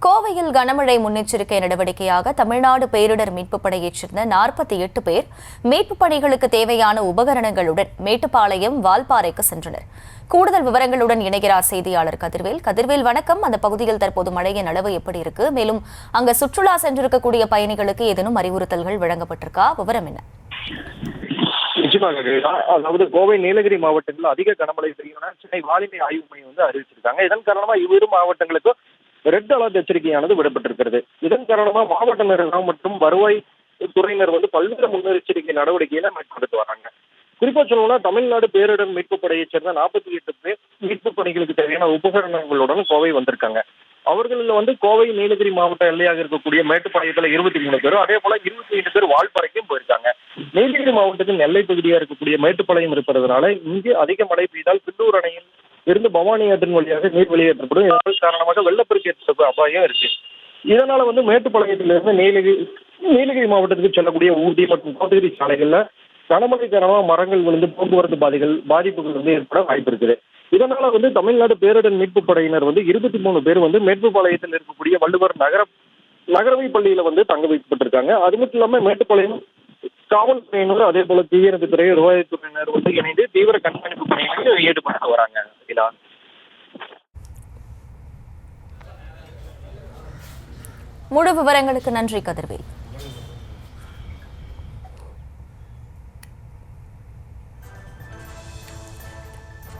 கோவையில் கனமழை முன்னெச்சரிக்கை நடவடிக்கையாக தமிழ்நாடு பேரிடர் மீட்புப் படையைச் சேர்ந்த 48 பேர் மீட்புப் பணிகளுக்கு தேவையான உபகரணங்களுடன் மேட்டுப்பாளையம் வால்பாறைக்கு சென்றனர். கூடுதல் விவரங்களுடன் இணைகிறார் செய்தியாளர் கதிர்வேல். கதிர்வேல், வணக்கம். அந்த பகுதியில் தற்போது மழையின் அளவு எப்படி இருக்கு? மேலும் அங்க சுற்றுலா சென்றிருக்கக்கூடிய பயணிகளுக்கு ஏதேனும் அறிவுறுத்தல்கள் வழங்கப்பட்டிருக்கா? விவரம் என்ன? நிச்சயமாக, அதாவது கோவை நீலகிரி மாவட்டத்தில் அதிக கனமழை பெய்யும் சென்னை வானிலை ஆய்வு மையம் அறிவிச்சிருக்காங்க. இதன் காரணமா இவ்விரு மாவட்டங்களுக்கும் ரெட் அலர்ட் எச்சரிக்கையானது விடப்பட்டிருக்கிறது. இதன் காரணமா மாவட்ட நிர்வாகம் மற்றும் வருவாய் துறையினர் பல்வேறு முன்னெச்சரிக்கை நடவடிக்கைகளை மேற்கொண்டு வராங்க. குறிப்பா சொல்லணும்னா, தமிழ்நாடு பேரிடர் மீட்பு படையைச் சேர்ந்த 48 பேர் மீட்பு பணிகளுக்கு தேவையான உபகரணங்களுடன் கோவை வந்திருக்காங்க. அவர்களில் கோவை நீலகிரி மாவட்ட எல்லையாக இருக்கக்கூடிய மேட்டுப்பாளையத்துல 23 பேரும், அதே போல 25 பேர் வால்பாறைக்கும் போயிருக்காங்க. நீலகிரி மாவட்டத்தின் எல்லை பகுதியாக இருக்கக்கூடிய மேட்டுப்பாளையம் இருப்பதனால இங்கு அதிக மழை பெய்தால் பில்லூர் அணையில் இருந்து பவானி ஆற்றின் வழியாக நீர் வெளியேற்றப்படும். இதன் காரணமாக வெள்ளப்பெருக்கு ஏற்பட அபாயம் இருக்கு. இதனால மேட்டுப்பாளையத்திலிருந்து நீலகிரி மாவட்டத்துக்கு செல்லக்கூடிய ஊட்டி மற்றும் கோத்தகிரி சாலைகள்ல கனமழை காரணமாக மரங்கள் விழுந்து போக்குவரத்து பாதிப்புகள் ஏற்பட வாய்ப்பு இருக்குது. இதனால தமிழ்நாடு பேரிடர் மீட்பு படையினர் 23 பேர் மேட்டுப்பாளையத்தில் இருக்கக்கூடிய வள்ளுவர் நகரவை பள்ளியில தங்க வைக்கப்பட்டிருக்காங்க. அது மட்டும் இல்லாம மேட்டுப்பாளையம் காவல்துறையினர், அதே போல தீயணைப்புத்துறை, வருவாய்த்துறையினர் இணைந்து தீவிர கண்காணிப்பு பணிகளில் ஈடுபட்டு வராங்க. முழு விவரங்களுக்கு நன்றி கதிர்வேல்.